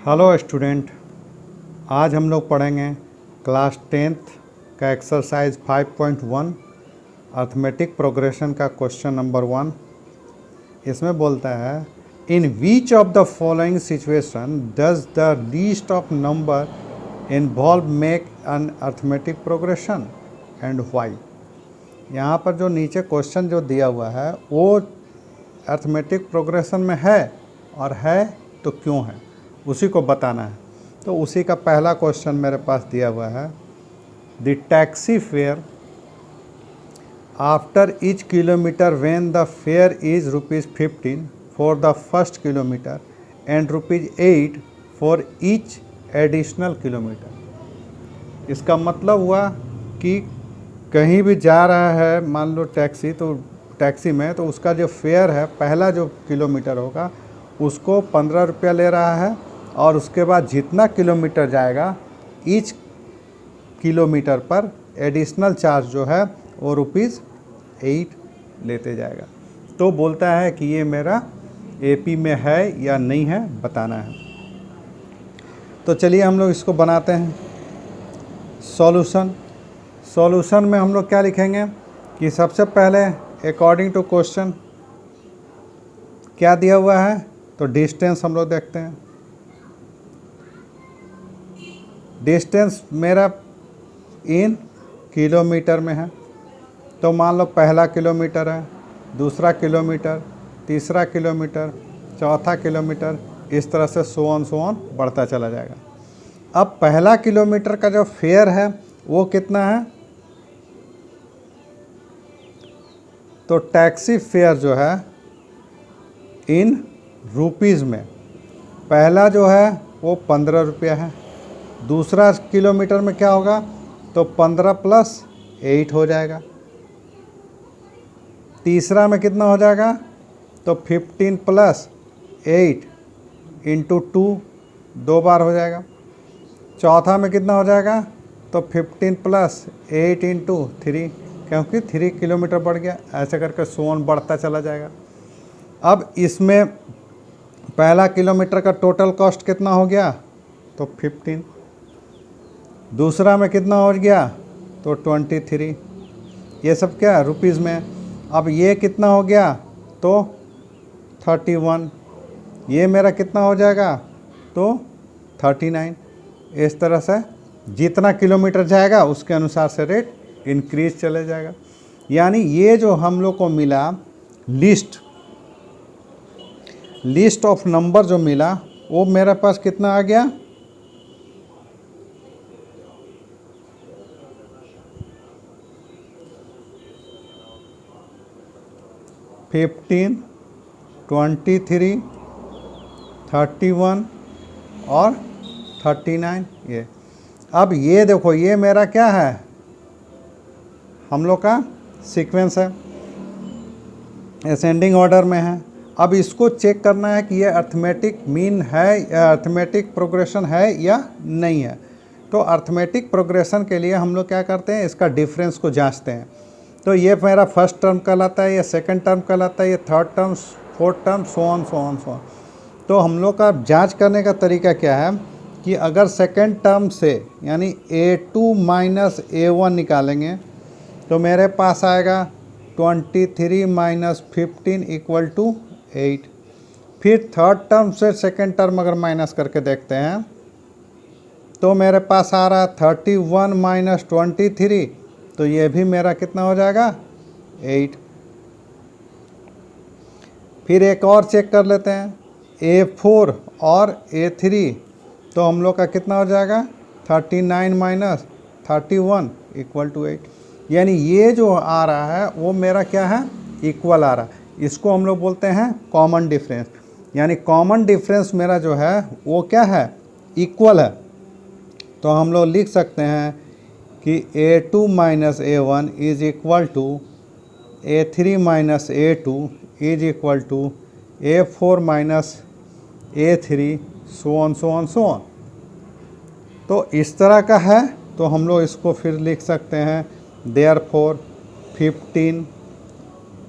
Hello student, आज हम लोग पढ़ेंगे क्लास 10th का एक्सरसाइज 5.1 अर्थमेटिक प्रोग्रेशन का क्वेश्चन नंबर 1। इसमें बोलता है in which of the following situation does the list of number involve make an arithmetic progression and why. यहाँ पर जो नीचे क्वेश्चन जो दिया हुआ है वो अर्थमेटिक प्रोग्रेशन में है और है तो क्यों है, उसी को बताना है। तो उसी का पहला क्वेश्चन मेरे पास दिया हुआ है, the taxi fare after each kilometre when the fair is ₹15 for the first kilometre and ₹8 for each additional kilometre. इसका मतलब हुआ कि कहीं भी जा रहा है, मान लो टैक्सी, तो टैक्सी में तो उसका जो फेयर है, पहला जो किलोमीटर होगा उसको 15 रुपया ले रहा है और उसके बाद जितना किलोमीटर जाएगा ईच किलोमीटर पर एडिशनल चार्ज जो है वो ₹8 लेते जाएगा। तो बोलता है कि ये मेरा एपी में है या नहीं है, बताना है। तो चलिए हम लोग इसको बनाते हैं। सॉल्यूशन में हम लोग क्या लिखेंगे कि सबसे पहले अकॉर्डिंग टू क्वेश्चन क्या दिया हुआ है, तो डिस्टेंस हम लोग देखते हैं। डिस्टेंस मेरा इन किलोमीटर में है, तो मान लो पहला किलोमीटर है, दूसरा किलोमीटर, तीसरा किलोमीटर, चौथा किलोमीटर, इस तरह से सो ऑन बढ़ता चला जाएगा। अब पहला किलोमीटर का जो फेयर है वो कितना है, तो टैक्सी फेयर जो है इन रुपीज़ में पहला जो है वो 15 रुपया है, दूसरा किलोमीटर में क्या होगा, तो 15 + 8 हो जाएगा, तीसरा में कितना हो जाएगा, तो 15 + 8 × 2 दो बार हो जाएगा, चौथा में कितना हो जाएगा, तो 15 + 8 × 3, क्योंकि 3 किलोमीटर बढ़ गया, ऐसे करके सोन बढ़ता चला जाएगा। अब इसमें पहला किलोमीटर का टोटल कॉस्ट कितना हो गया, तो 15, दूसरा में कितना हो गया, तो 23, ये सब क्या रुपीज़ में। अब ये कितना हो गया, तो 31, ये मेरा कितना हो जाएगा, तो 39। इस तरह से जितना किलोमीटर जाएगा उसके अनुसार से रेट इंक्रीज चले जाएगा। यानी ये जो हम लोग को मिला लिस्ट ऑफ नंबर जो मिला वो मेरे पास कितना आ गया, 15, 23, 31 और 39 ये। अब ये देखो, ये मेरा क्या है, हम लोग का सीक्वेंस है, असेंडिंग ऑर्डर में है। अब इसको चेक करना है कि ये अर्थमेटिक मीन है या अर्थमेटिक प्रोग्रेशन है या नहीं है। तो अर्थमेटिक प्रोग्रेशन के लिए हम लोग क्या करते हैं, इसका डिफरेंस को जांचते हैं। तो ये मेरा फर्स्ट टर्म कहलाता है, ये सेकंड टर्म कहलाता है, ये third term, fourth term, so on. तो हम लोग का जांच करने का तरीका क्या है कि अगर सेकंड टर्म से यानी A2 - A1 निकालेंगे तो मेरे पास आएगा 23 - 15 = 8। फिर थर्ड टर्म से सेकंड टर्म अगर माइनस करके देखते हैं तो मेरे पास आ रहा है 31 - 23, तो ये भी मेरा कितना हो जाएगा, 8। फिर एक और चेक कर लेते हैं, A4 और A3, तो हम लोग का कितना हो जाएगा, 39 - 31 = 8। यानी ये जो आ रहा है वो मेरा क्या है, इक्वल आ रहा है। इसको हम लोग बोलते हैं कॉमन डिफरेंस। यानी कॉमन डिफरेंस मेरा जो है वो क्या है, इक्वल है। तो हम लोग लिख सकते हैं कि A2 - A1 = A3 - A2 = A4 - A3, so on. तो इस तरह का है। तो हम लोग इसको फिर लिख सकते हैं, therefore 15,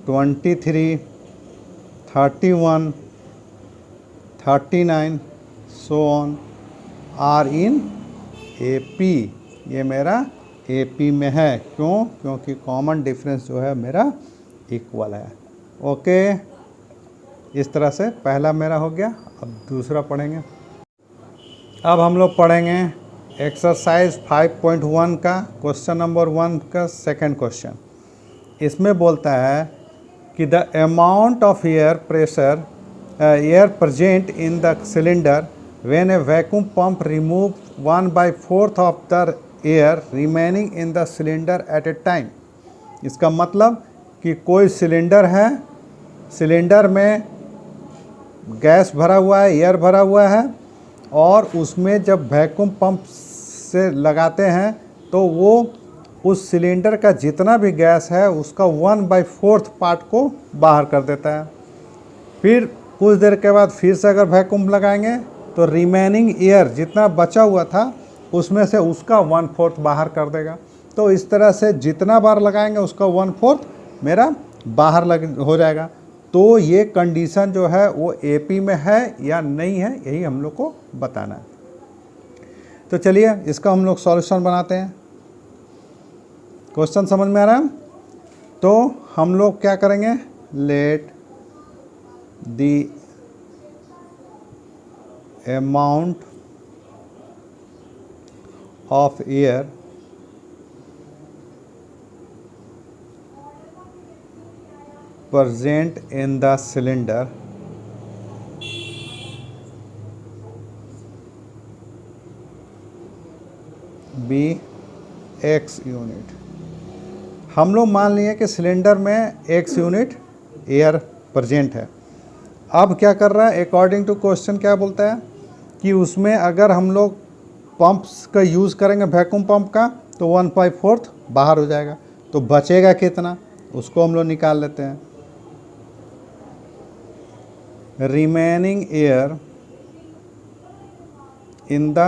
23, 31, 39 so on are in A P, ये मेरा ए पी में है। क्यों? क्योंकि कॉमन डिफरेंस जो है मेरा इक्वल है। ओके, इस तरह से पहला मेरा हो गया। अब दूसरा पढ़ेंगे। अब हम लोग पढ़ेंगे एक्सरसाइज 5.1 का क्वेश्चन नंबर 1 का सेकंड क्वेश्चन। इसमें बोलता है कि the amount of air pressure air present in the cylinder when A vacuum pump remove 1/4 of the air remaining in the cylinder eight A time. इसका मतलब कि कोई सिलेंडर है, सिलेंडर में गैस भरा हुआ है, एयर भरा हुआ है, और उसमें जब वैक्यूम पंप से लगाते हैं तो वो उस सिलेंडर का जितना भी गैस है उसका 1/4 पार्ट को बाहर कर देता है। फिर कुछ देर के बाद फिर से अगर वैक्यूम लगाएंगे तो रिमेनिंग एयर जितना बचा हुआ था उसमें से उसका 1/4 बाहर कर देगा। तो इस तरह से जितना बार लगाएंगे उसका 1/4 मेरा बाहर हो जाएगा। तो ये कंडीशन जो है वो एपी में है या नहीं है, यही हम लोग को बताना है। तो चलिए इसका हम लोग सॉल्यूशन बनाते हैं। क्वेश्चन समझ में आ रहा है? तो हम लोग क्या करेंगे, let the amount of air present in the cylinder be x unit. हम लोग मान लिए कि सिलेंडर में x यूनिट एयर प्रेजेंट है। अब क्या कर रहा है, अकॉर्डिंग टू क्वेश्चन क्या बोलता है कि उसमें अगर हम लोग पंप्स का यूज़ करेंगे वैक्यूम पंप का तो 1/4 बाहर हो जाएगा। तो बचेगा कितना, उसको हम लोग निकाल लेते हैं। remaining air in the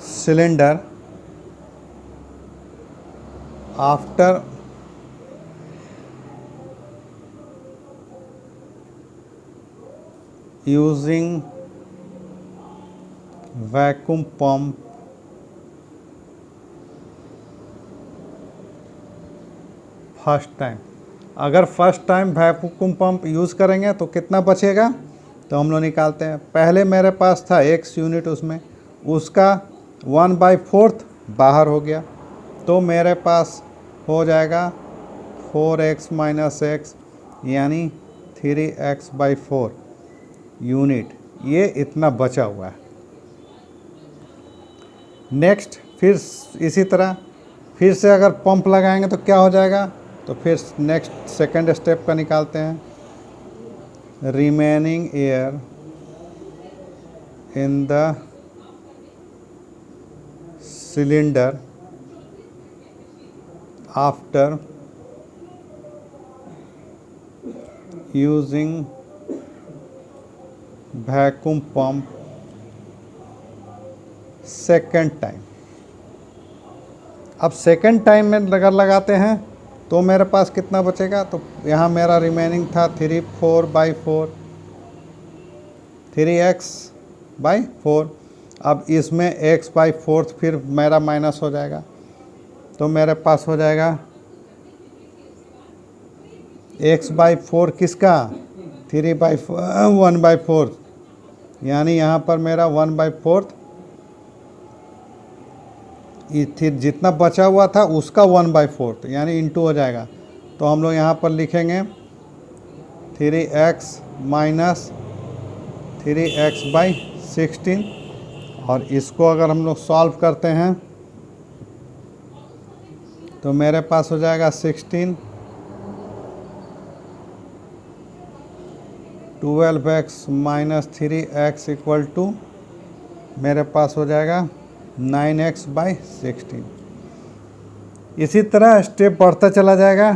cylinder after using vacuum pump first time. अगर first time vacuum pump use करेंगे तो कितना बचेगा, तो हम लोग निकालते हैं। पहले मेरे पास था x यूनिट, उसमें उसका 1/4 बाहर हो गया, तो मेरे पास हो जाएगा 4x - x यानी 3x/4 यूनिट। ये इतना बचा हुआ है। नेक्स्ट फिर इसी तरह फिर से अगर पंप लगाएंगे तो क्या हो जाएगा, तो फिर नेक्स्ट सेकंड स्टेप का निकालते हैं। Remaining air in the cylinder after using vacuum pump second time. अब सेकंड टाइम में अगर लगाते हैं तो मेरे पास कितना बचेगा, तो यहाँ मेरा रिमेनिंग था 3/4 3x/4। अब इसमें x/4 फिर मेरा माइनस हो जाएगा, तो मेरे पास हो जाएगा x/4 किसका, 1/4, यानी यहाँ पर मेरा 1/4 फिर जितना बचा हुआ था उसका 1/4 यानी इंटू हो जाएगा। तो हम लोग यहाँ पर लिखेंगे 3x - 3x/16, और इसको अगर हम लोग सॉल्व करते हैं तो मेरे पास हो जाएगा 16 12x - 3x = मेरे पास हो जाएगा 9x/16। इसी तरह स्टेप बढ़ता चला जाएगा,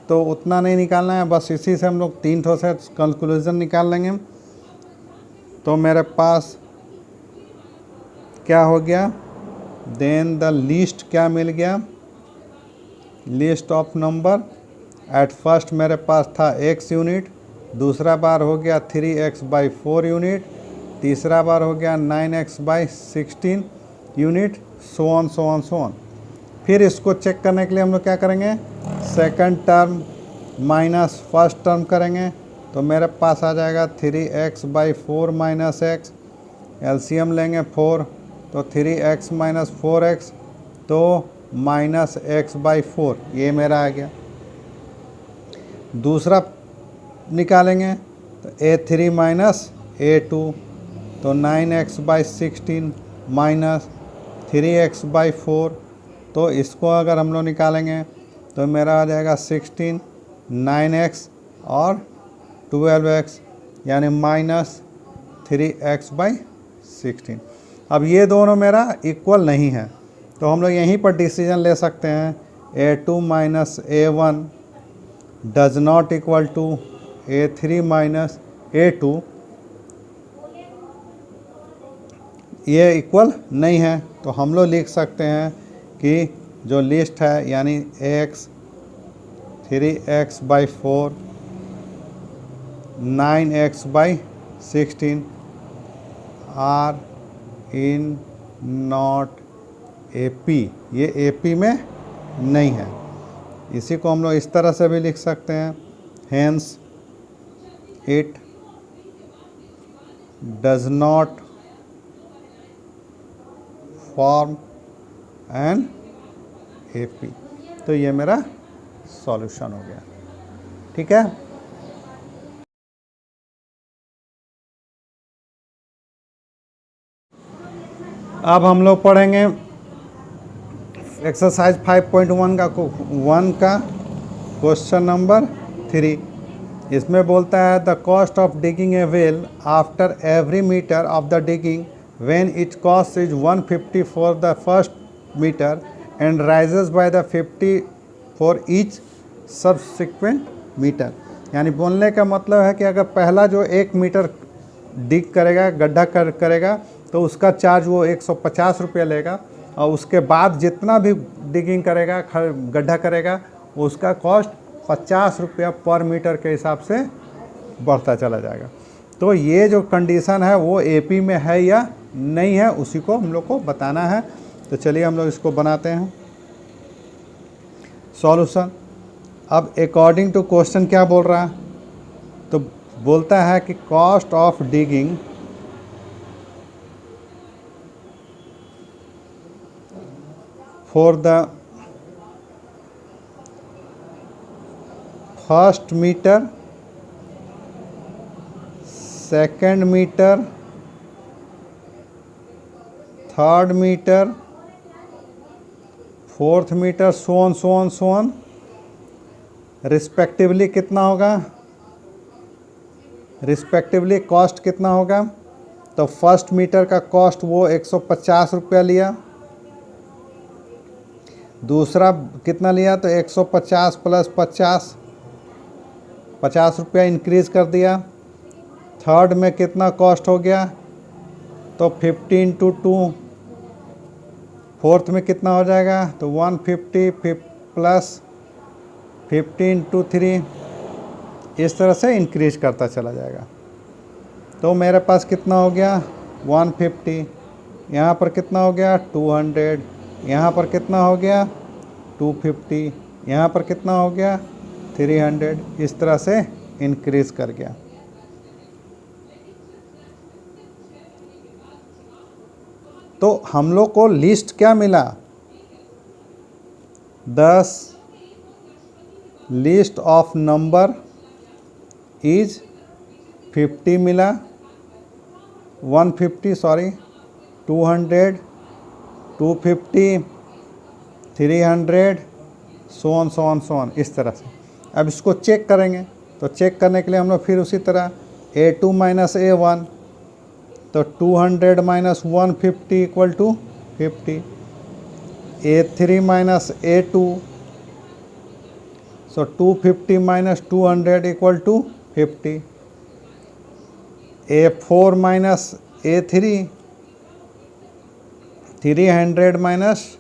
तो उतना नहीं निकालना है, बस इसी से हम लोग 3 ठो से कंक्लूजन निकाल लेंगे। तो मेरे पास क्या हो गया, देन द लीस्ट क्या मिल गया, list of number. At first मेरे पास था x यूनिट, दूसरा बार हो गया 3x/4 यूनिट, तीसरा बार हो गया 9x/16 यूनिट, सो ऑन। फिर इसको चेक करने के लिए हम लोग क्या करेंगे, second term minus first term करेंगे, तो मेरे पास आ जाएगा 3x/4 माइनस एक्स, एलसीएम लेंगे 4, तो 3x माइनस 4x, तो माइनस x/4, ये मेरा आ गया। दूसरा निकालेंगे तो a3 माइनस a2, तो 9x/16 माइनस 3x/4, तो इसको अगर हम लोग निकालेंगे तो मेरा आ जाएगा 16, 9x और 12x, यानी माइनस 3x/16। अब ये दोनों मेरा इक्वल नहीं है, तो हम लोग यहीं पर डिसीजन ले सकते हैं, a2 minus a1 does not equal to a3 minus a2, ये इक्वल नहीं है। तो हम लोग लिख सकते हैं कि जो लिस्ट है, यानी x 3x/4 9x/16 are in not AP, ये AP में नहीं है। इसी को हम लोग इस तरह से भी लिख सकते हैं, hence it does not form an AP। तो ये मेरा सॉल्यूशन हो गया, ठीक है। अब हम लोग पढ़ेंगे एक्सरसाइज 5.1 का क्वेश्चन नंबर 3। इसमें बोलता है the cost of digging a well after every metre of the digging when it cost is 150 for the first metre and rises by the 50 for each subsequent metre. यानी बोलने का मतलब है कि अगर पहला जो 1 मीटर डिग करेगा, गड्ढा करेगा, तो उसका चार्ज वो 150 रुपये लेगा, और उसके बाद जितना भी डिगिंग करेगा, गड्ढा करेगा, उसका कॉस्ट 50 रुपया पर मीटर के हिसाब से बढ़ता चला जाएगा। तो ये जो कंडीशन है वो AP में है या नहीं है, उसी को हम लोग को बताना है। तो चलिए हम लोग इसको बनाते हैं सॉल्यूशन। अब अकॉर्डिंग टू क्वेश्चन क्या बोल रहा है, तो बोलता है कि cost of digging for the first metre, second metre, third metre, fourth metre, so on respectively कितना होगा, रिस्पेक्टिवली कॉस्ट कितना होगा। तो फर्स्ट मीटर का कॉस्ट वो 150 रुपया लिया, दूसरा कितना लिया, तो 150 प्लस 50 रुपया इंक्रीज़ कर दिया। थर्ड में कितना कॉस्ट हो गया, तो 15 × 2। फोर्थ में कितना हो जाएगा, तो 150 प्लस 15 × 3, इस तरह से इंक्रीज करता चला जाएगा। तो मेरे पास कितना हो गया 150, यहाँ पर कितना हो गया 200, यहाँ पर कितना हो गया 250, यहाँ पर कितना हो गया 300, इस तरह से इंक्रीज कर गया। तो हम लोग को लिस्ट क्या मिला, 10 लिस्ट ऑफ नंबर इज 50 मिला, 150 सॉरी 200, 250, 300, सो ऑन इस तरह से। अब इसको चेक करेंगे, तो चेक करने के लिए हम लोग फिर उसी तरह A2 माइनस A1, तो 200 minus 150 equal to 50, A3 minus A2, so 250 minus 200 equal to 50, A4 minus A3, 300 minus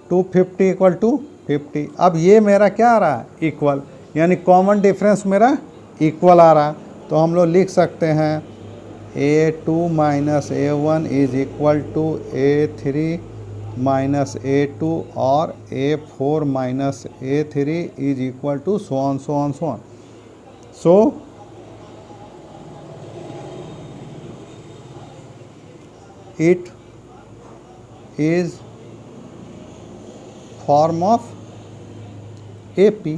250 equal to 50। अब ये मेरा क्या आ रहा है इक्वल, यानी कॉमन डिफरेंस मेरा इक्वल आ रहा, तो हम लोग लिख सकते हैं A2 minus A1 is equal to A3 minus A2 और A4 minus A3 is equal to so on so on so on. So it is form of AP.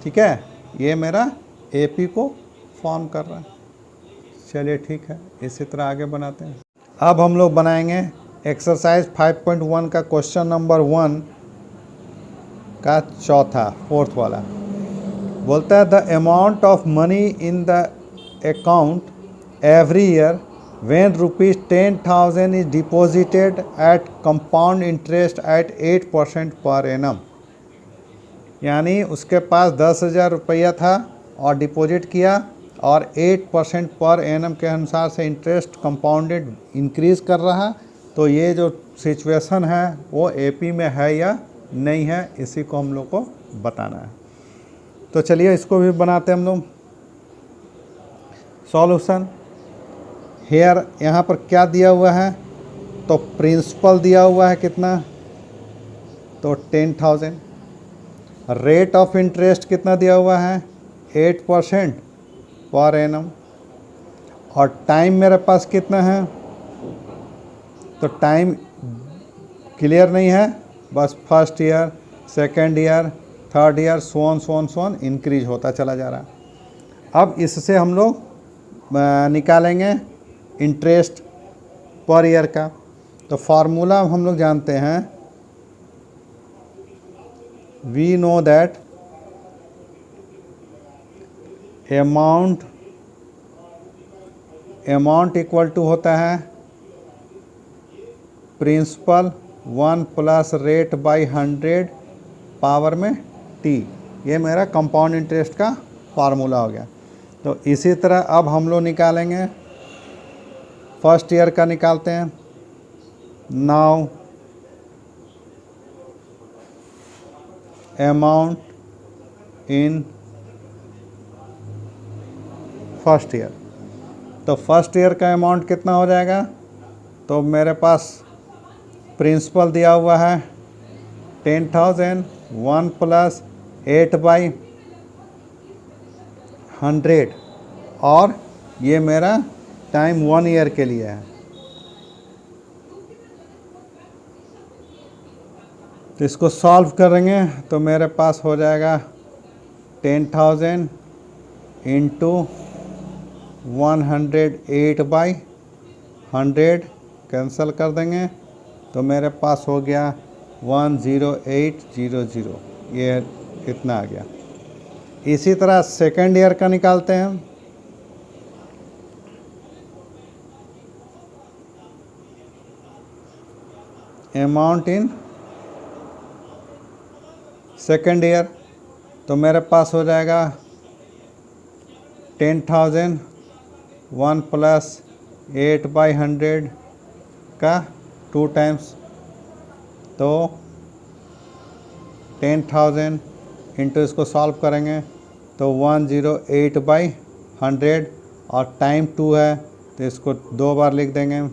ठीक है, ये मेरा AP को फॉर्म कर रहा है. चलिए ठीक है, इसी तरह आगे बनाते हैं. अब हम लोग बनाएंगे एक्सरसाइज 5.1 का क्वेश्चन नंबर 1 का चौथा, फोर्थ वाला. बोलता है the amount of money in the account every year when rupees 10,000 is deposited at compound interest at 8% per annum. यानी उसके पास 10,000 रुपया था और डिपॉजिट किया और 8% पर एनम के अनुसार से इंटरेस्ट कंपाउंडेड इंक्रीज़ कर रहा. तो ये जो सिचुएशन है वो एपी में है या नहीं है, इसी को हम लोग को बताना है. तो चलिए इसको भी बनाते हैं हम लोग. सॉल्यूशन हेयर, यहाँ पर क्या दिया हुआ है, तो प्रिंसिपल दिया हुआ है कितना, तो 10,000. रेट ऑफ इंटरेस्ट कितना दिया हुआ है, 8% पर एनम. और टाइम मेरे पास कितना है, तो टाइम क्लियर नहीं है, बस first year, second year, third year, सोन इंक्रीज होता चला जा रहा है. अब इससे हम लोग निकालेंगे इंटरेस्ट पर ईयर का. तो फार्मूला हम लोग जानते हैं, we know that amount equal to होता है principal 1 plus rate by 100 power में t. ये मेरा कंपाउंड इंटरेस्ट का फार्मूला हो गया. तो इसी तरह अब हम लोग निकालेंगे फर्स्ट ईयर का, निकालते हैं. Now amount in first year. तो फर्स्ट ईयर का अमाउंट कितना हो जाएगा, तो मेरे पास प्रिंसिपल दिया हुआ है 10,000, 1 प्लस 8/100 और ये मेरा टाइम 1 ईयर के लिए है. तो इसको सॉल्व करेंगे तो मेरे पास हो जाएगा 10,000 इंटू 108/100 कैंसिल कर देंगे तो मेरे पास हो गया 10800. ये इतना आ गया. इसी तरह सेकेंड ईयर का निकालते हैं. अमाउंट इन सेकेंड ईयर, तो मेरे पास हो जाएगा 10,000, 1 प्लस 8/100 का 2 टाइम्स, तो 10,000 इंटू इसको सॉल्व करेंगे तो 108/100 और टाइम 2 है तो इसको 2 बार लिख देंगे.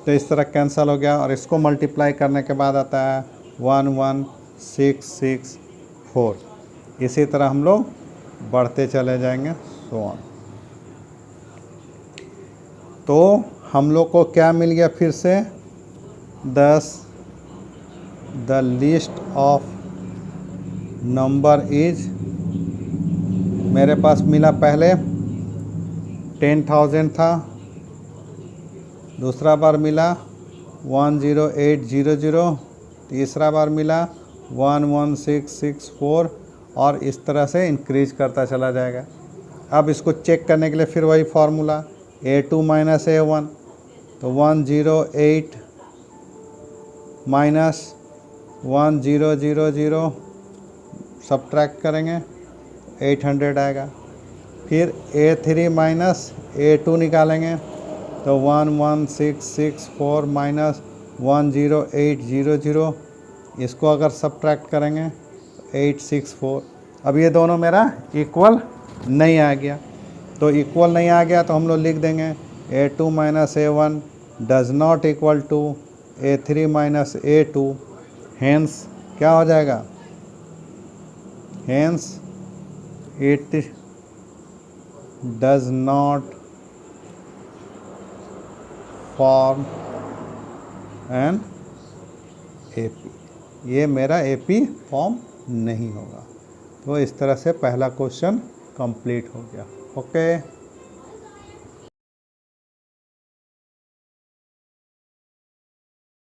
तो इस तरह कैंसिल हो गया और इसको मल्टीप्लाई करने के बाद आता है 11664. इसी तरह हम लोग बढ़ते चले जाएंगे सो ऑन. तो हम लोग को क्या मिल गया फिर से, 10 the list of number is, मेरे पास मिला पहले 10,000 था, दूसरा बार मिला 10800, तीसरा बार मिला 11664 और इस तरह से इंक्रीज करता चला जाएगा. अब इसको चेक करने के लिए फिर वही फार्मूला A2 माइनस A1, तो 108 माइनस 1000 सब्ट्रैक्ट करेंगे 800 आएगा. फिर A3 माइनस A2 निकालेंगे तो 11664 माइनस 10800, इसको अगर सब्ट्रैक्ट करेंगे 864। अब ये दोनों मेरा इक्वल नहीं आ गया, तो इक्वल नहीं आ गया तो हम लोग लिख देंगे A2 minus A1 does not equal to A3 minus A2। Hence क्या हो जाएगा, hence it does not form an AP, ये मेरा AP फॉर्म नहीं होगा। तो इस तरह से पहला क्वेश्चन कंप्लीट हो गया। ओके।